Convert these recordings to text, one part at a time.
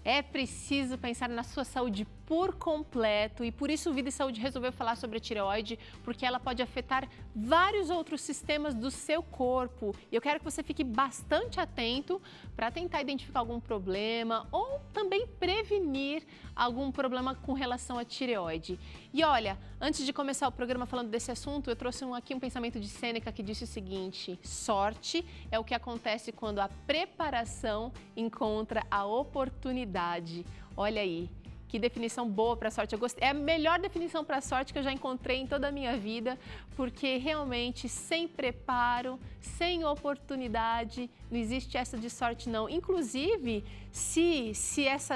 É preciso pensar na sua saúde por completo e por isso o Vida e Saúde resolveu falar sobre a tireoide, porque ela pode afetar vários outros sistemas do seu corpo. E eu quero que você fique bastante atento para tentar identificar algum problema ou também prevenir algum problema com relação à tireoide. E olha, antes de começar o programa falando desse assunto, eu trouxe aqui um pensamento de Sêneca que disse o seguinte: sorte é o que acontece quando a preparação encontra a oportunidade. Olha aí. Que definição boa para a sorte. Eu gostei. É a melhor definição para a sorte que eu já encontrei em toda a minha vida, porque realmente sem preparo, sem oportunidade, não existe essa de sorte não. Inclusive, se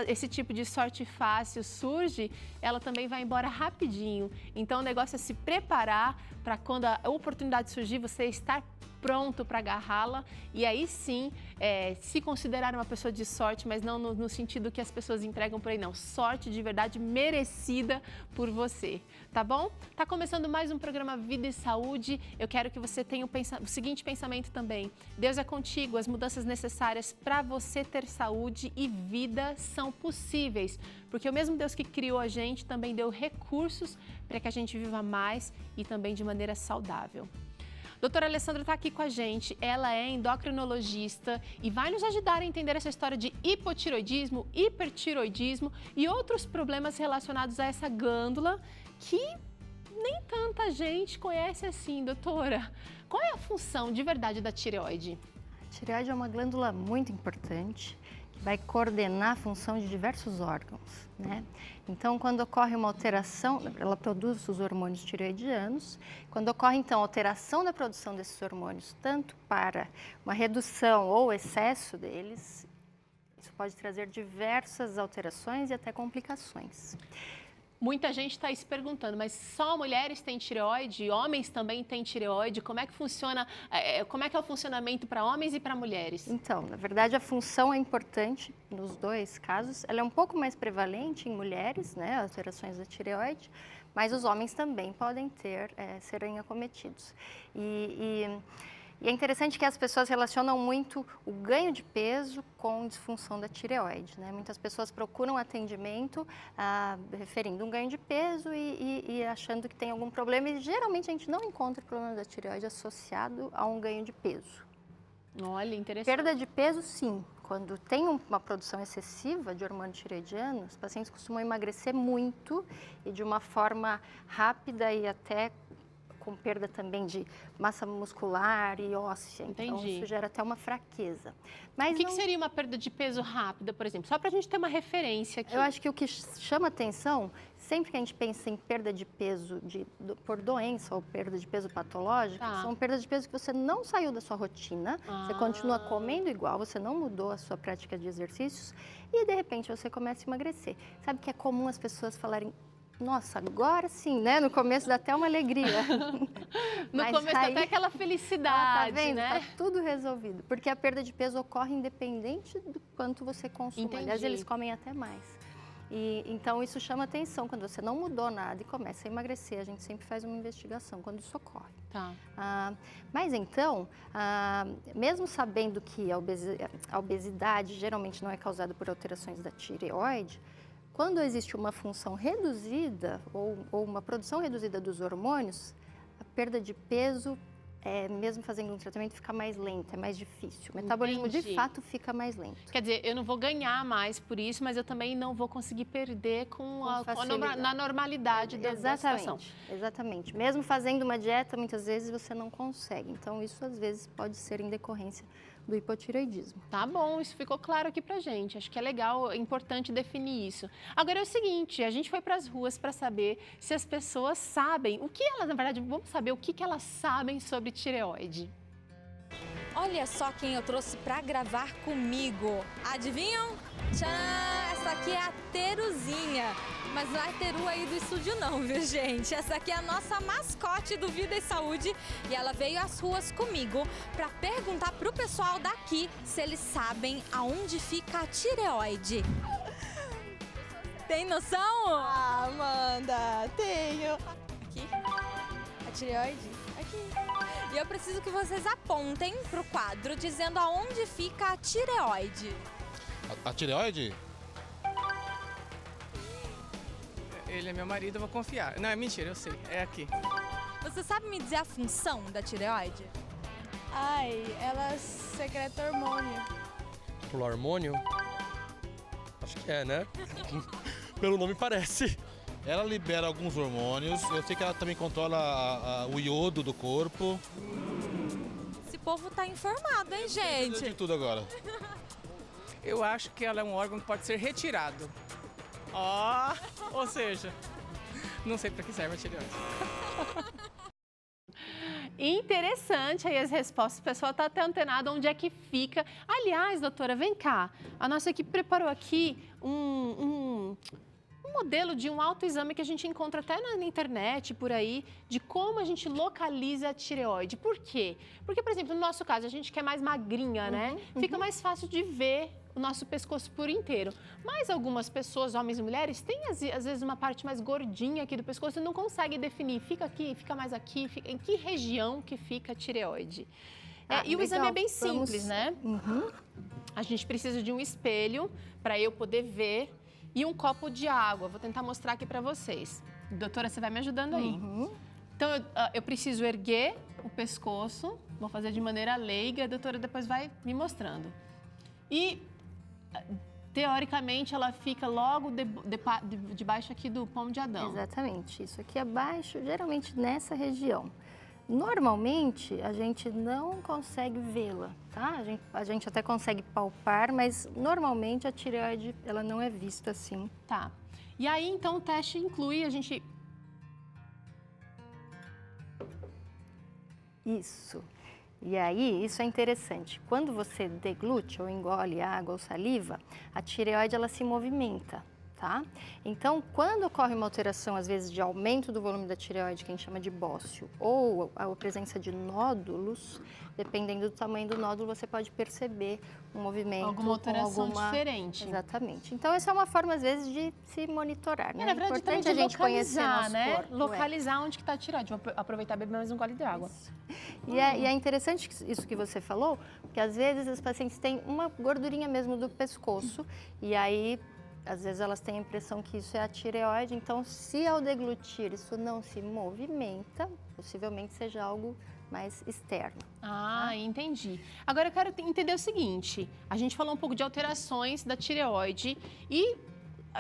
esse tipo de sorte fácil surge, ela também vai embora rapidinho. Então o negócio é se preparar para quando a oportunidade surgir, você estar pronto para agarrá-la e aí sim se considerar uma pessoa de sorte, mas não no sentido que as pessoas entregam por aí, não. Sorte de verdade merecida por você, tá bom? Tá começando mais um programa Vida e Saúde. Eu quero que você tenha o seguinte pensamento também: Deus é contigo, as mudanças necessárias para você ter saúde e vida são possíveis, porque o mesmo Deus que criou a gente também deu recursos para que a gente viva mais e também de maneira saudável. Doutora Alessandra está aqui com a gente, ela é endocrinologista e vai nos ajudar a entender essa história de hipotireoidismo, hipertireoidismo e outros problemas relacionados a essa glândula que nem tanta gente conhece assim, doutora. Qual é a função de verdade da tireoide? A tireoide é uma glândula muito importante, que vai coordenar a função de diversos órgãos, né? Então, quando ocorre uma alteração, ela produz os hormônios tireoidianos. Quando ocorre, então, alteração da produção desses hormônios, tanto para uma redução ou excesso deles, isso pode trazer diversas alterações e até complicações. Muita gente está se perguntando, mas só mulheres têm tireoide? Homens também têm tireoide? Como é que funciona? Como é que é o funcionamento para homens e para mulheres? Então, na verdade, a função é importante nos dois casos. Ela é um pouco mais prevalente em mulheres, né, alterações da tireoide, mas os homens também podem serem acometidos. E é interessante que as pessoas relacionam muito o ganho de peso com disfunção da tireoide, né? Muitas pessoas procuram atendimento referindo um ganho de peso e achando que tem algum problema, e geralmente a gente não encontra o problema da tireoide associado a um ganho de peso. Olha, interessante. Perda de peso, sim. Quando tem uma produção excessiva de hormônio tireoidiano, os pacientes costumam emagrecer muito e de uma forma rápida e até com perda também de massa muscular e óssea. Entendi. Então, isso gera até uma fraqueza. Mas o que seria uma perda de peso rápida, por exemplo? Só para a gente ter uma referência aqui. Eu acho que o que chama atenção, sempre que a gente pensa em perda de peso por doença ou perda de peso patológica, são perdas de peso que você não saiu da sua rotina, você continua comendo igual, você não mudou a sua prática de exercícios e, de repente, você começa a emagrecer. Sabe que é comum as pessoas falarem: nossa, agora sim, né? No começo dá até uma alegria. No começo dá até aquela felicidade, tá vendo? né? Tá tudo resolvido. Porque a perda de peso ocorre independente do quanto você consuma. Entendi. Aliás, eles comem até mais. Então, isso chama atenção. Quando você não mudou nada e começa a emagrecer, a gente sempre faz uma investigação quando isso ocorre. Tá. Mas então, mesmo sabendo que a obesidade geralmente não é causada por alterações da tireoide, quando existe uma função reduzida ou uma produção reduzida dos hormônios, a perda de peso, mesmo fazendo um tratamento, fica mais lenta, é mais difícil. O metabolismo, de fato, fica mais lento. Quer dizer, eu não vou ganhar mais por isso, mas eu também não vou conseguir perder na normalidade da situação. Exatamente. Mesmo fazendo uma dieta, muitas vezes você não consegue. Então, isso às vezes pode ser em decorrência do hipotireoidismo. Tá bom, isso ficou claro aqui pra gente. Acho que é legal, é importante definir isso. Agora é o seguinte, a gente foi pras ruas para saber se as pessoas sabem, na verdade, vamos saber o que elas sabem sobre tireoide. Olha só quem eu trouxe para gravar comigo. Adivinham? Tcharam! Essa aqui é a Teruzinha. Mas não é a Teru aí do estúdio não, viu, gente? Essa aqui é a nossa mascote do Vida e Saúde. E ela veio às ruas comigo para perguntar pro pessoal daqui se eles sabem aonde fica a tireoide. Tem noção? Ah, Amanda, tenho. Aqui? A tireoide? Aqui. E eu preciso que vocês apontem pro quadro dizendo aonde fica a tireoide. A tireoide? Ele é meu marido, eu vou confiar. Não, é mentira, eu sei. É aqui. Você sabe me dizer a função da tireoide? Ai, ela secreta hormônio. Pro hormônio? Acho que é, né? Pelo nome parece. Ela libera alguns hormônios. Eu sei que ela também controla o iodo do corpo. Esse povo tá informado, hein, De gente? tudo agora. Eu acho que ela é um órgão que pode ser retirado. Ou seja, não sei para que serve a tireoide. Interessante aí as respostas, o pessoal está até antenado onde é que fica. Aliás, doutora, vem cá, a nossa equipe preparou aqui um modelo de um autoexame que a gente encontra até na internet, por aí, de como a gente localiza a tireoide. Por quê? Porque, por exemplo, no nosso caso, a gente que é mais magrinha, né? Fica mais fácil de ver o nosso pescoço por inteiro. Mas algumas pessoas, homens e mulheres, têm às vezes uma parte mais gordinha aqui do pescoço e não conseguem definir. Fica aqui, fica mais aqui, em que região que fica a tireoide. E o exame é bem simples, né? A gente precisa de um espelho para eu poder ver e um copo de água. Vou tentar mostrar aqui para vocês. Doutora, você vai me ajudando aí. Então, eu preciso erguer o pescoço. Vou fazer de maneira leiga. A doutora depois vai me mostrando. E, teoricamente, ela fica logo debaixo aqui do pomo de Adão. Exatamente. Isso aqui abaixo, geralmente nessa região. Normalmente, a gente não consegue vê-la, tá? A gente até consegue palpar, mas normalmente a tireoide, ela não é vista assim. Tá. E aí, então, o teste inclui a gente... Isso. E aí, isso é interessante. Quando você deglute ou engole água ou saliva, a tireoide, ela se movimenta. Tá? Então, quando ocorre uma alteração, às vezes, de aumento do volume da tireoide, que a gente chama de bócio, ou a presença de nódulos, dependendo do tamanho do nódulo, você pode perceber um movimento. Alguma alteração diferente. Exatamente. Então, essa é uma forma, às vezes, de se monitorar, né? Na verdade, importante também de a gente conhecer nosso né? corpo. Localizar onde que está a tireoide. Vou aproveitar e beber mais um gole de água. E é interessante isso que você falou, porque às vezes os pacientes têm uma gordurinha mesmo do pescoço, e aí... Às vezes elas têm a impressão que isso é a tireoide, então se ao deglutir isso não se movimenta, possivelmente seja algo mais externo. Entendi. Agora eu quero entender o seguinte, a gente falou um pouco de alterações da tireoide e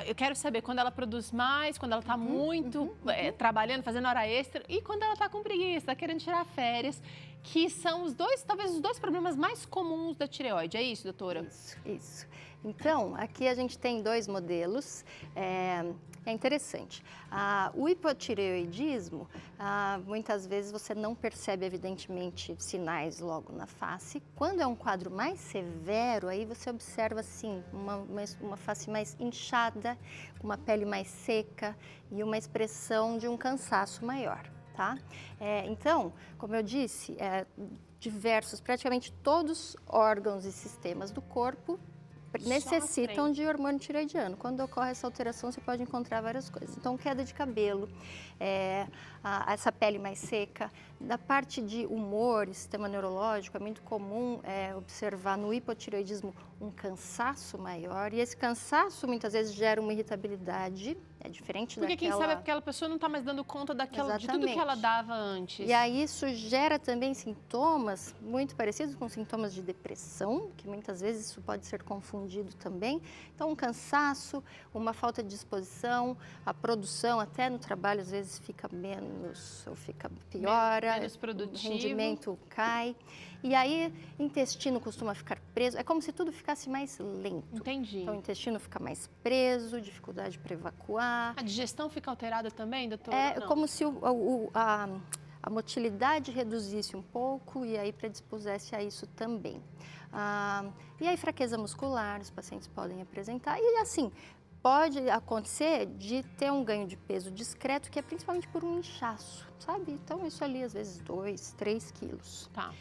eu quero saber quando ela produz mais, quando ela está muito trabalhando, fazendo hora extra e quando ela está com preguiça, está querendo tirar férias, que são talvez os dois problemas mais comuns da tireoide. É isso, doutora? Isso. Então, aqui a gente tem dois modelos, é interessante. O hipotireoidismo, muitas vezes você não percebe, evidentemente, sinais logo na face. Quando é um quadro mais severo, aí você observa, assim, uma face mais inchada, uma pele mais seca e uma expressão de um cansaço maior, tá? Então, como eu disse, praticamente todos os órgãos e sistemas do corpo necessitam de hormônio tireoidiano. Quando ocorre essa alteração, você pode encontrar várias coisas. Então, queda de cabelo, essa pele mais seca. Da parte de humor, sistema neurológico, é muito comum observar no hipotireoidismo um cansaço maior. E esse cansaço, muitas vezes, gera uma irritabilidade. É diferente Porque daquela... quem sabe aquela pessoa não está mais dando conta de tudo que ela dava antes. E aí isso gera também sintomas muito parecidos com sintomas de depressão, que muitas vezes isso pode ser confundido também. Então, um cansaço, uma falta de disposição, a produção até no trabalho às vezes fica menos, ou fica piora, menos produtivo. O rendimento cai. E aí, intestino costuma ficar preso. É como se tudo ficasse mais lento. Entendi. Então, o intestino fica mais preso, dificuldade para evacuar. A digestão fica alterada também, doutora? É como se a motilidade reduzisse um pouco e aí predispusesse a isso também. E aí, fraqueza muscular, os pacientes podem apresentar. E assim, pode acontecer de ter um ganho de peso discreto, que é principalmente por um inchaço, sabe? Então, isso ali, às vezes, 2, 3 quilos. Tá.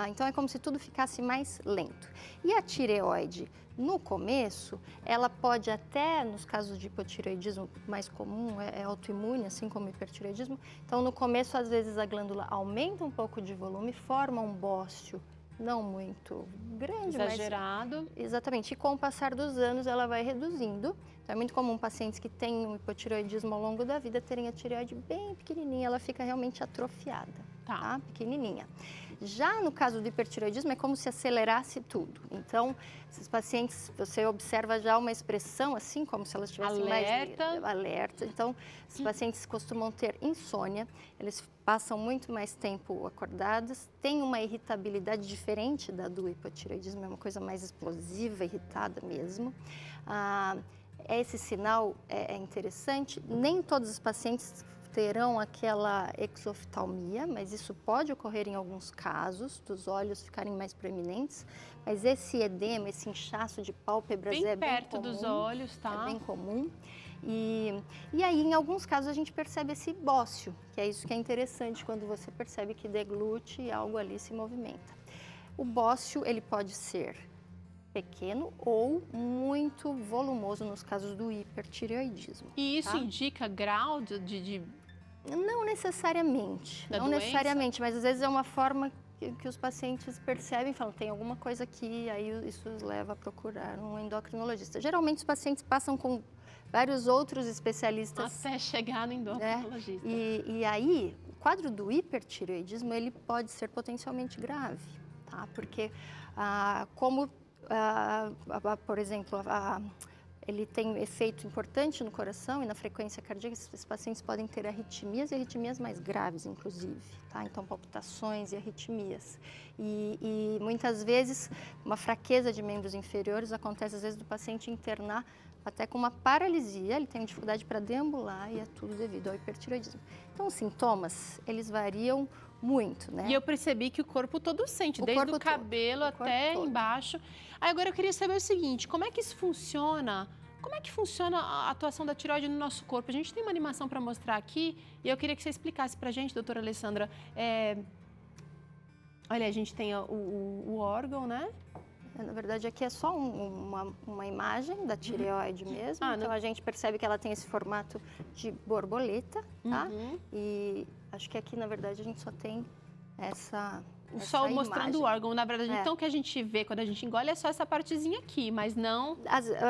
Então, é como se tudo ficasse mais lento. E a tireoide, no começo, ela pode até, nos casos de hipotireoidismo mais comum, é autoimune, assim como o hipertireoidismo. Então, no começo, às vezes, a glândula aumenta um pouco de volume, forma um bócio não muito grande, Exagerado. mas exatamente. E com o passar dos anos ela vai reduzindo. Então é muito comum pacientes que têm um hipotireoidismo ao longo da vida terem a tireoide bem pequenininha, ela fica realmente atrofiada, tá? Pequenininha. Já no caso do hipertireoidismo é como se acelerasse tudo. Então, esses pacientes, você observa já uma expressão assim, como se elas tivessem alerta. Então, esses pacientes costumam ter insônia, eles passam muito mais tempo acordados, têm uma irritabilidade diferente da do hipotireoidismo, é uma coisa mais explosiva, irritada mesmo. Esse sinal é interessante, nem todos os pacientes terão aquela exoftalmia, mas isso pode ocorrer em alguns casos, dos olhos ficarem mais proeminentes, mas esse edema, esse inchaço de pálpebras é bem perto comum, dos olhos, tá? É bem comum. E aí, em alguns casos, a gente percebe esse bócio, que é isso que é interessante, quando você percebe que deglute e algo ali se movimenta. O bócio, ele pode ser pequeno ou muito volumoso nos casos do hipertireoidismo. E isso indica grau de... Não necessariamente, Da não doença? necessariamente, mas às vezes é uma forma que os pacientes percebem e falam, tem alguma coisa aqui, aí isso os leva a procurar um endocrinologista. Geralmente os pacientes passam com vários outros especialistas. Até chegar no endocrinologista. E aí, o quadro do hipertireoidismo, ele pode ser potencialmente grave, tá? Porque por exemplo, ele tem efeito importante no coração e na frequência cardíaca, esses pacientes podem ter arritmias e arritmias mais graves, inclusive, tá? Então, palpitações e arritmias. E muitas vezes, uma fraqueza de membros inferiores acontece, às vezes, do paciente internar até com uma paralisia, ele tem dificuldade para deambular e é tudo devido ao hipertireoidismo. Então, os sintomas, eles variam muito, né? E eu percebi que o corpo todo sente, desde o cabelo até embaixo. Aí agora eu queria saber o seguinte, como é que isso funciona? Como é que funciona a atuação da tireoide no nosso corpo? A gente tem uma animação para mostrar aqui e eu queria que você explicasse para a gente, doutora Alessandra. Olha, a gente tem o órgão, né? Na verdade, aqui é só uma imagem da tireoide mesmo. Então, a gente percebe que ela tem esse formato de borboleta, tá? E acho que aqui, na verdade, a gente só tem essa Só mostrando o órgão, na verdade. Então, o que a gente vê quando a gente engole é só essa partezinha aqui, mas não...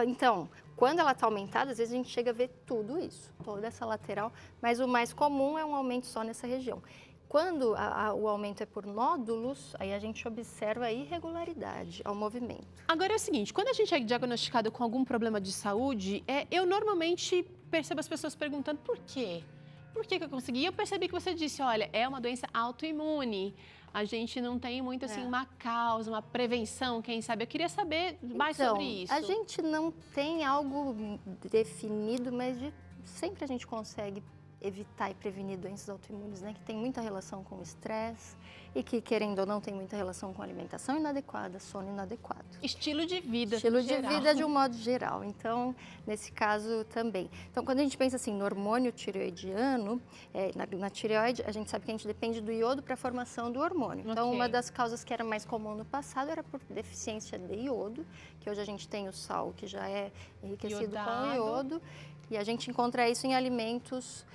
Então, quando ela está aumentada, às vezes a gente chega a ver tudo isso, toda essa lateral. Mas o mais comum é um aumento só nessa região. Quando o aumento é por nódulos, aí a gente observa a irregularidade ao movimento. Agora é o seguinte, quando a gente é diagnosticado com algum problema de saúde, eu normalmente percebo as pessoas perguntando por quê? Por que eu consegui? E eu percebi que você disse, olha, é uma doença autoimune. A gente não tem muito, assim, uma causa, uma prevenção, quem sabe. Eu queria saber mais sobre isso. A gente não tem algo definido, mas sempre a gente consegue evitar e prevenir doenças autoimunes, né? Que tem muita relação com o estresse e que, querendo ou não, tem muita relação com alimentação inadequada, sono inadequado. Estilo de vida. Estilo de vida de um modo geral. Então, nesse caso também. Então, quando a gente pensa assim no hormônio tireoidiano, na tireoide, a gente sabe que a gente depende do iodo para a formação do hormônio. Então, uma das causas que era mais comum no passado era por deficiência de iodo, que hoje a gente tem o sal que já é enriquecido com iodo. E a gente encontra isso em alimentos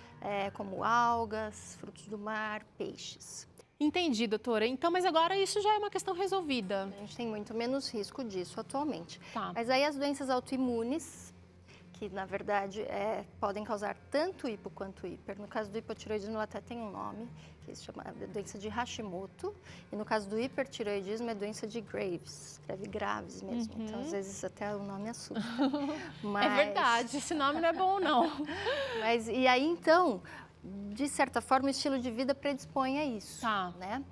como algas, frutos do mar, peixes. Entendi, doutora. Então, mas agora isso já é uma questão resolvida. A gente tem muito menos risco disso atualmente. Tá. Mas aí as doenças autoimunes, que na verdade podem causar tanto hipo quanto hiper. No caso do hipotireoidismo, ela até tem um nome, que se chama doença de Hashimoto. E no caso do hipertireoidismo, é doença de Graves, escreve Graves mesmo. Então, às vezes, até o nome assusta. Mas... É verdade, esse nome não é bom, não. Mas, e aí, então, de certa forma, o estilo de vida predispõe a isso. Tá. Né?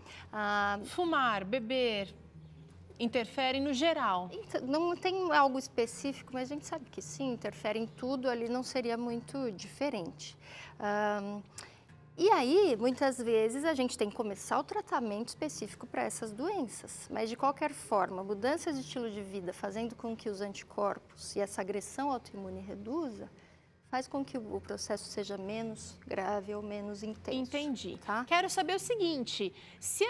Fumar, beber... Interfere no geral? Não tem algo específico, mas a gente sabe que sim, interfere em tudo, ali não seria muito diferente. E aí, muitas vezes, a gente tem que começar o tratamento específico para essas doenças. Mas, de qualquer forma, mudanças de estilo de vida fazendo com que os anticorpos e essa agressão autoimune reduza, faz com que o processo seja menos grave ou menos intenso. Entendi. Tá? Quero saber o seguinte, se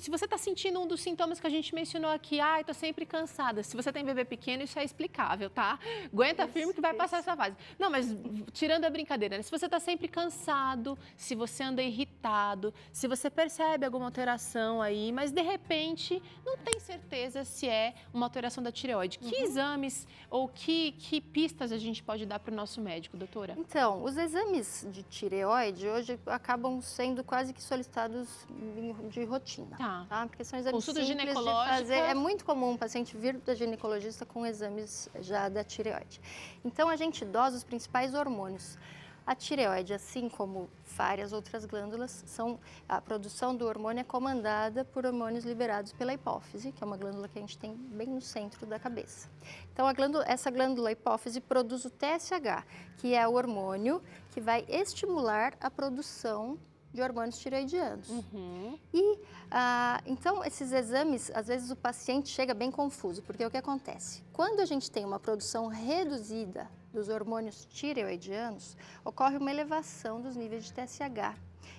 você está sentindo um dos sintomas que a gente mencionou aqui, tô sempre cansada, se você tem bebê pequeno, isso é explicável, tá? Aguenta firme que vai passar essa fase. Não, mas tirando a brincadeira, né? Se você está sempre cansado, se você anda irritado, se você percebe alguma alteração aí, mas de repente não tem certeza se é uma alteração da tireoide, que exames ou que pistas a gente pode dar para o nosso médico, doutora? Então, os exames de tireoide hoje acabam sendo quase que solicitados de rotina, tá? Porque são exames Consulta simples de ginecológica. fazer. É muito comum um paciente vir da ginecologista com exames já da tireoide. Então, a gente dosa os principais hormônios. A tireoide, assim como várias outras glândulas, a produção do hormônio é comandada por hormônios liberados pela hipófise, que é uma glândula que a gente tem bem no centro da cabeça. Então, essa glândula hipófise produz o TSH, que é o hormônio que vai estimular a produção de hormônios tireoidianos. Então, esses exames, às vezes o paciente chega bem confuso, porque o que acontece? Quando a gente tem uma produção reduzida dos hormônios tireoidianos, ocorre uma elevação dos níveis de TSH.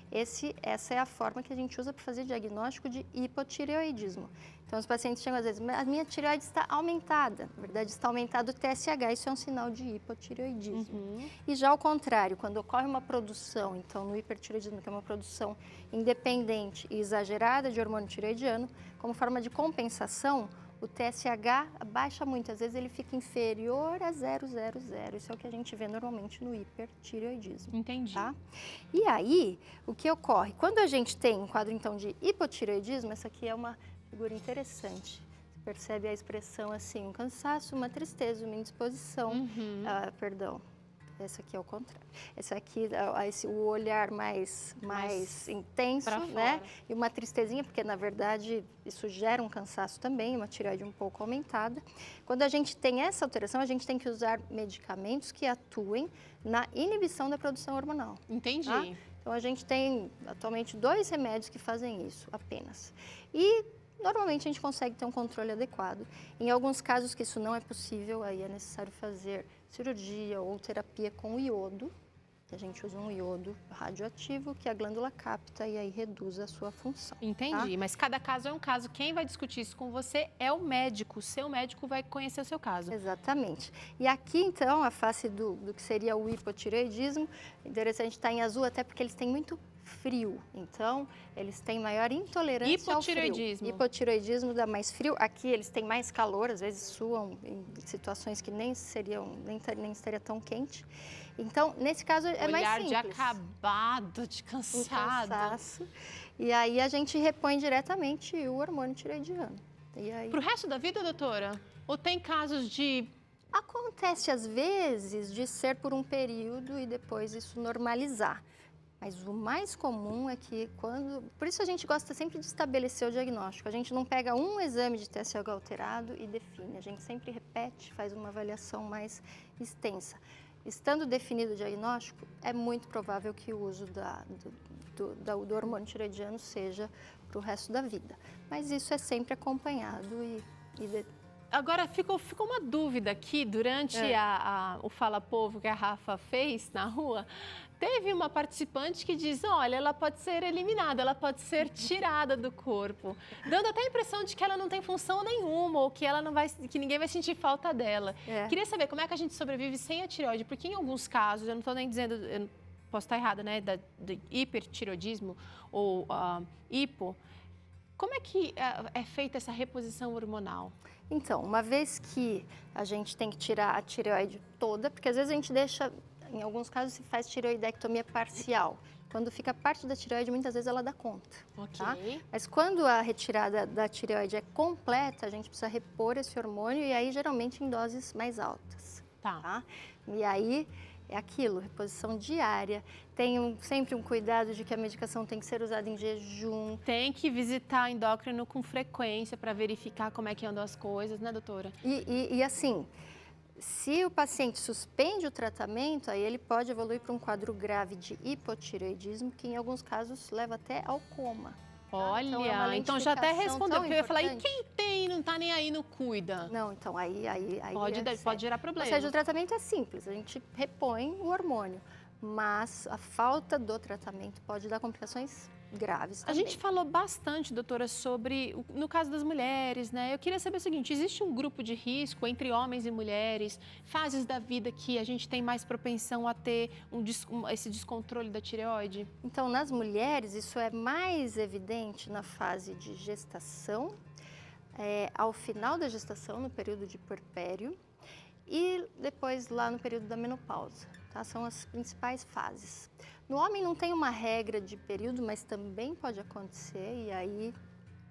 Essa é a forma que a gente usa para fazer diagnóstico de hipotireoidismo. Então, os pacientes chegam às vezes, a minha tireoide está aumentada. Na verdade, está aumentado o TSH, isso é um sinal de hipotireoidismo. E já ao contrário, quando ocorre uma produção, então no hipertireoidismo, que é uma produção independente e exagerada de hormônio tireoidiano, como forma de compensação, o TSH baixa muito, às vezes ele fica inferior a 0,00. Isso é o que a gente vê normalmente no hipertireoidismo. Entendi. Tá? E aí, o que ocorre? Quando a gente tem um quadro, então, de hipotireoidismo, essa aqui é uma figura interessante. Você percebe a expressão assim, um cansaço, uma tristeza, uma indisposição. Essa aqui é o contrário. Essa aqui, o olhar mais intenso, né? E uma tristezinha, porque na verdade isso gera um cansaço também, uma tireoide um pouco aumentada. Quando a gente tem essa alteração, a gente tem que usar medicamentos que atuem na inibição da produção hormonal. Entendi. Tá? Então a gente tem atualmente 2 remédios que fazem isso apenas. E normalmente a gente consegue ter um controle adequado. Em alguns casos que isso não é possível, aí é necessário fazer cirurgia ou terapia com iodo. A gente usa um iodo radioativo que a glândula capta e aí reduz a sua função. Entendi, mas cada caso é um caso. Quem vai discutir isso com você é o médico. O seu médico vai conhecer o seu caso. Exatamente. E aqui, então, a face do que seria o hipotireoidismo, interessante estar em azul, até porque eles têm muito frio. Então, eles têm maior intolerância ao frio. Hipotireoidismo dá mais frio. Aqui eles têm mais calor, às vezes suam em situações que nem estaria tão quente. Então, nesse caso é mais simples. Olhar de acabado, de cansado. Cansaço. E aí a gente repõe diretamente o hormônio tireoidiano. Para o resto da vida, doutora? Ou tem casos de... Acontece às vezes de ser por um período e depois isso normalizar. Mas o mais comum é que Por isso a gente gosta sempre de estabelecer o diagnóstico. A gente não pega um exame de TSH alterado e define. A gente sempre repete, faz uma avaliação mais extensa. Estando definido o diagnóstico, é muito provável que o uso do hormônio tireoidiano seja para o resto da vida. Mas isso é sempre acompanhado Agora, ficou uma dúvida aqui, durante o Fala Povo que a Rafa fez na rua, teve uma participante que diz, olha, ela pode ser eliminada, ela pode ser tirada do corpo, dando até a impressão de que ela não tem função nenhuma, ou que que ninguém vai sentir falta dela. Queria saber como é que a gente sobrevive sem a tireoide, porque em alguns casos, eu não estou nem dizendo, eu posso estar errada, né, do hipertireoidismo ou hipo, como é que é feita essa reposição hormonal? Então, uma vez que a gente tem que tirar a tireoide toda, porque às vezes a gente deixa, em alguns casos se faz tireoidectomia parcial. Quando fica parte da tireoide, muitas vezes ela dá conta. Tá? Mas quando a retirada da tireoide é completa, a gente precisa repor esse hormônio e aí geralmente em doses mais altas. Tá? E aí é aquilo, reposição diária. Tem sempre um cuidado de que a medicação tem que ser usada em jejum. Tem que visitar endócrino com frequência para verificar como é que andam as coisas, né, doutora? E assim, se o paciente suspende o tratamento, aí ele pode evoluir para um quadro grave de hipotireoidismo, que em alguns casos leva até ao coma. Olha, então já até respondeu, porque eu ia falar, e quem tem nem aí, não cuida. Não, então aí Pode gerar problema. Ou seja, o tratamento é simples, a gente repõe o hormônio, mas a falta do tratamento pode dar complicações graves A também. gente falou bastante, doutora, sobre, no caso das mulheres, né? Eu queria saber o seguinte, existe um grupo de risco entre homens e mulheres, fases da vida que a gente tem mais propensão a ter esse descontrole da tireoide? Então, nas mulheres, isso é mais evidente na fase de gestação, ao final da gestação, no período de puerpério, e depois lá no período da menopausa, tá? São as principais fases. No homem não tem uma regra de período, mas também pode acontecer, e aí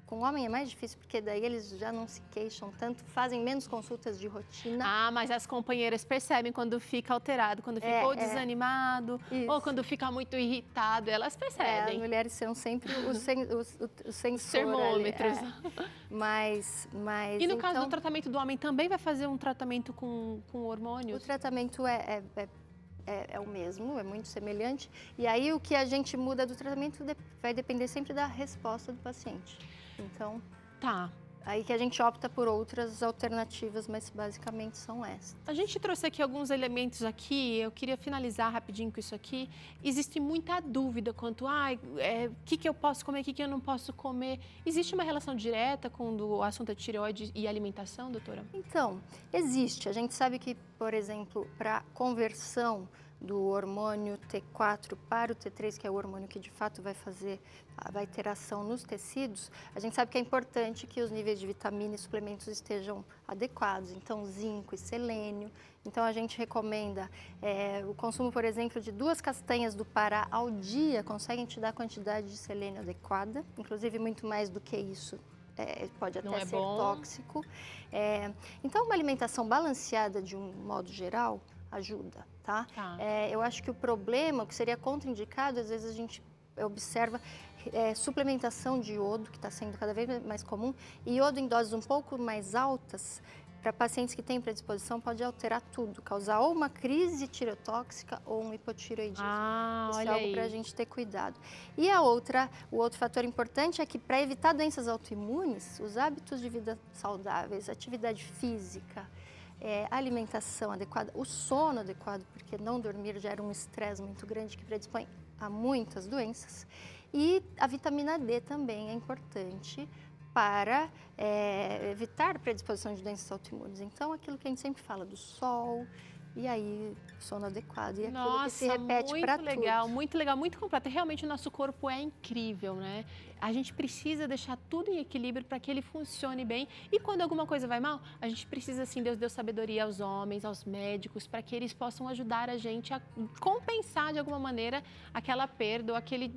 com o homem é mais difícil, porque daí eles já não se queixam tanto, fazem menos consultas de rotina. Ah, mas as companheiras percebem quando fica alterado, quando fica ou desanimado, Isso. ou quando fica muito irritado, elas percebem. As mulheres são sempre os sensores. Termômetros. Mas E no caso então, do tratamento do homem, também vai fazer um tratamento com o hormônios? tratamento é o mesmo, é muito semelhante. E aí o que a gente muda do tratamento vai depender sempre da resposta do paciente. Então, Tá. aí que a gente opta por outras alternativas, mas basicamente são essas. A gente trouxe aqui alguns elementos aqui, eu queria finalizar rapidinho com isso aqui. Existe muita dúvida quanto a o que eu posso comer, o que eu não posso comer. Existe uma relação direta com o assunto da tireoide e alimentação, doutora? Então, existe. A gente sabe que, por exemplo, para conversão do hormônio T4 para o T3, que é o hormônio que de fato vai ter ação nos tecidos, a gente sabe que é importante que os níveis de vitamina e suplementos estejam adequados, então zinco e selênio. Então a gente recomenda o consumo, por exemplo, de 2 castanhas do Pará ao dia, conseguem te dar a quantidade de selênio adequada, inclusive muito mais do que isso. Pode até ser tóxico. Então, uma alimentação balanceada de um modo geral ajuda, tá? Eu acho que o problema, o que seria contraindicado, às vezes a gente observa suplementação de iodo, que está sendo cada vez mais comum, e iodo em doses um pouco mais altas, para pacientes que têm predisposição, pode alterar tudo, causar ou uma crise tireotóxica ou um hipotireoidismo. Isso é algo para a gente ter cuidado. E o outro fator importante é que, para evitar doenças autoimunes, os hábitos de vida saudáveis, atividade física, alimentação adequada, o sono adequado, porque não dormir gera um estresse muito grande que predispõe a muitas doenças. E a vitamina D também é importante para evitar a predisposição de doenças autoimunes. Então, aquilo que a gente sempre fala do sol, e aí sono adequado, e aquilo que se repete para tudo. Muito legal, muito completo. Realmente o nosso corpo é incrível, né? A gente precisa deixar tudo em equilíbrio para que ele funcione bem. E quando alguma coisa vai mal, a gente precisa, assim, Deus deu sabedoria aos homens, aos médicos, para que eles possam ajudar a gente a compensar de alguma maneira aquela perda ou aquele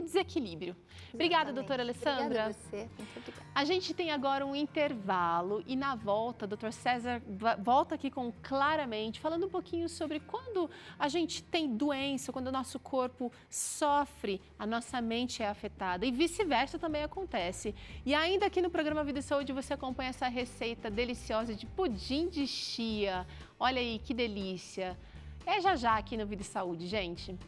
desequilíbrio. Obrigada, doutora Alessandra. Obrigada a você. Muito obrigada. A gente tem agora um intervalo e na volta, o doutor César volta aqui com Claramente, falando um pouquinho sobre quando a gente tem doença, quando o nosso corpo sofre, a nossa mente é afetada e vice-versa também acontece. E ainda aqui no programa Vida e Saúde você acompanha essa receita deliciosa de pudim de chia. Olha aí, que delícia. É já aqui no Vida e Saúde, gente.